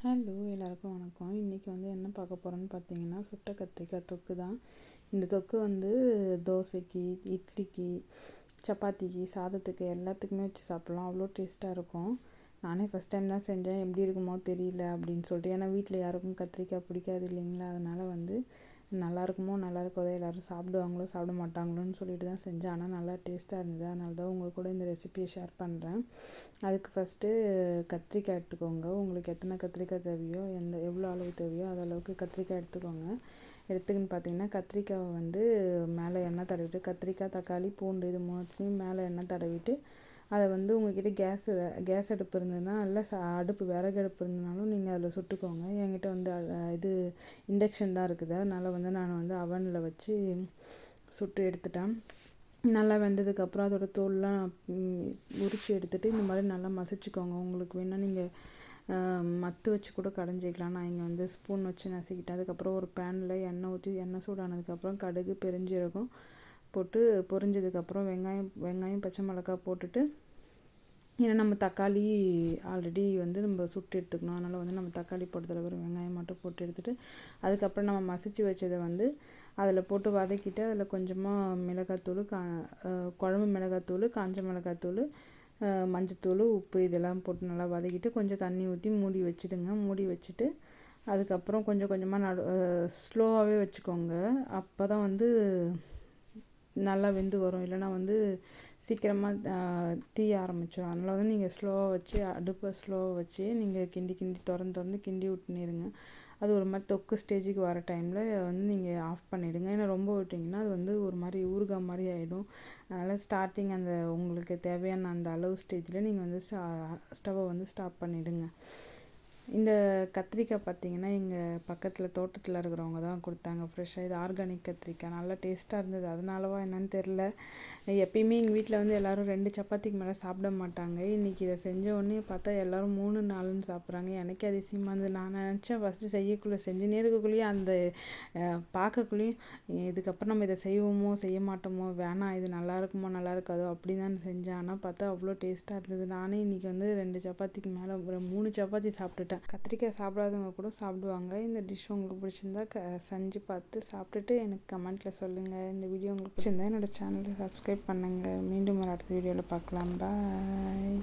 Hello எல்லாருக்கும் வணக்கம். இன்றைக்கி வந்து என்ன பார்க்க போகிறோன்னு பார்த்தீங்கன்னா, சுட்ட கத்திரிக்காய் தொக்கு தான். இந்த தொக்கு வந்து தோசைக்கு, இட்லிக்கு, சப்பாத்திக்கு, சாதத்துக்கு எல்லாத்துக்குமே வச்சு சாப்பிட்லாம். அவ்வளோ டேஸ்ட்டாக இருக்கும். நானே ஃபஸ்ட் டைம் தான் செஞ்சேன். எப்படி இருக்குமோ தெரியல அப்படின்னு சொல்லிட்டு. ஏன்னா வீட்டில் யாருக்கும் கத்திரிக்காய் பிடிக்காது இல்லைங்களா. அதனால் வந்து நல்லா இருக்காதோ எல்லோரும் சாப்பிடுவாங்களோ சாப்பிட மாட்டாங்களோன்னு சொல்லிட்டு தான் செஞ்சேன். ஆனால் நல்லா டேஸ்ட்டாக இருந்தது. அதனால தான் உங்கள் கூட இந்த ரெசிபியை ஷேர் பண்ணுறேன். அதுக்கு ஃபஸ்ட்டு கத்திரிக்காய் எடுத்துக்கோங்க. உங்களுக்கு எத்தனை கத்திரிக்காய் தேவையோ, எவ்வளோ அளவு தேவையோ அது அளவுக்கு கத்திரிக்காய் எடுத்துக்கோங்க. எடுத்துக்கின்னு பார்த்தீங்கன்னா, கத்திரிக்காயை வந்து மேலே எண்ணெய் தடவிட்டு, கத்திரிக்காய், தக்காளி, பூண்டு இது மூணுத்தையும் மேலே எண்ணெய் தடவிட்டு, அதை வந்து உங்கள்கிட்ட கேஸ் அடுப்பு இருந்ததுன்னா இல்லை அடுப்பு விறகு அடுப்பு இருந்ததுனாலும் நீங்கள் அதில் சுட்டுக்கோங்க. என்கிட்ட வந்து இது இண்டக்ஷன் தான் இருக்குது. அதனால் வந்து நான் வந்து அவனில் வச்சு சுட்டு எடுத்துட்டேன். நல்லா வெந்ததுக்கப்புறம் அதோடய தோல்லாம் உரித்து எடுத்துகிட்டு இந்த மாதிரி நல்லா மசிச்சுக்கோங்க. உங்களுக்கு வேணால் நீங்கள் மத்து வச்சு கூட கடைஞ்சிக்கலாம். நான் இங்கே வந்து ஸ்பூன் வச்சு நசுக்கிட்டேன். அதுக்கப்புறம் ஒரு பேனில் எண்ணெய் ஊற்றி எண்ணெய் சூடானதுக்கப்புறம் கடுகு, பெருஞ்சீரகம் போட்டு பொரிஞ்சதுக்கப்புறம் வெங்காயம் பச்சை மிளகாய் போட்டுட்டு, ஏன்னா நம்ம தக்காளி ஆல்ரெடி வந்து நம்ம சுட்டு எடுத்துக்கணும். அதனால் வந்து நம்ம தக்காளி போட்டதில் ஒரு வெங்காயம் மட்டும் போட்டு எடுத்துகிட்டு, அதுக்கப்புறம் நம்ம மசிச்சு வச்சதை வந்து அதில் போட்டு வதக்கிட்டு, அதில் கொஞ்சமாக மிளகாத்தூள், குழம்பு மிளகாத்தூள், காஞ்ச மிளகாத்தூள், மஞ்சத்தூள், உப்பு இதெல்லாம் போட்டு நல்லா வதக்கிட்டு கொஞ்சம் தண்ணி ஊற்றி மூடி வச்சுடுங்க. மூடி வச்சுட்டு அதுக்கப்புறம் கொஞ்சம் கொஞ்சமாக ஸ்லோவாகவே வச்சுக்கோங்க. அப்போ தான் வந்து நல்லா வெந்து வரும். இல்லைனா வந்து சீக்கிரமாக தீய ஆரம்பிச்சிடும். அதனால் வந்து நீங்கள் அடுப்பை ஸ்லோவாக வச்சு நீங்கள் கிண்டி திறந்து கிண்டி விட்டுனிருங்க. அது ஒரு மாதிரி தொக்கு ஸ்டேஜுக்கு வர டைமில் வந்து நீங்கள் ஆஃப் பண்ணிவிடுங்க. ஏன்னா ரொம்ப விட்டிங்கன்னா அது வந்து ஒரு மாதிரி ஊறுகாய் மாதிரி ஆகிடும். அதனால் ஸ்டார்டிங் அந்த உங்களுக்கு தேவையான அந்த அளவு ஸ்டேஜில் நீங்கள் வந்து ஸ்டவ்வை வந்து ஸ்டாப் பண்ணிவிடுங்க. இந்த கத்திரிக்காய் பார்த்திங்கன்னா எங்கள் பக்கத்தில் தோட்டத்தில் இருக்கிறவங்க தான் கொடுத்தாங்க ஃப்ரெஷ்ஷாக. இது ஆர்கானிக் கத்திரிக்காய், நல்லா டேஸ்ட்டாக இருந்தது. அதனாலவா என்னன்னு தெரில. எப்பயுமே எங்கள் வீட்டில் வந்து எல்லோரும் 2 சப்பாத்திக்கு மேலே சாப்பிட மாட்டாங்க. இன்றைக்கி இதை செஞ்ச உடனே பார்த்தா எல்லோரும் 3, 4ன்னு சாப்பிட்றாங்க. எனக்கு அதிசயமாக இருந்தது. நான் நினச்சேன் ஃபஸ்ட்டு செஞ்சுனே இருக்கக்குள்ளேயே அந்த பார்க்கக்குள்ளேயும் இதுக்கப்புறம் நம்ம இதை செய்வோமோ செய்ய மாட்டோமோ, வேணாம் இது நல்லா இருக்குமோ நல்லா இருக்காதோ அப்படி தான் செஞ்சேன். ஆனால் பார்த்தா அவ்வளோ டேஸ்ட்டாக இருந்தது. நானே இன்றைக்கி வந்து 2 சப்பாத்திக்கு மேலே ஒரு 3 சப்பாத்தி சாப்பிட்டுட்டேன். கத்திரிக்காய் சாப்பிடாதவங்க கூட சாப்பிடுவாங்க. இந்த டிஷ் உங்களுக்கு பிடிச்சிருந்தா செஞ்சு பார்த்து சாப்பிட்டுட்டு எனக்கு கமெண்ட்டில் சொல்லுங்கள். இந்த வீடியோ உங்களுக்கு பிடிச்சிருந்தா என்னோடய சேனலை சப்ஸ்கிரைப் பண்ணுங்கள். மீண்டும் ஒரு அடுத்த வீடியோவில் பார்க்கலாம். பாய்.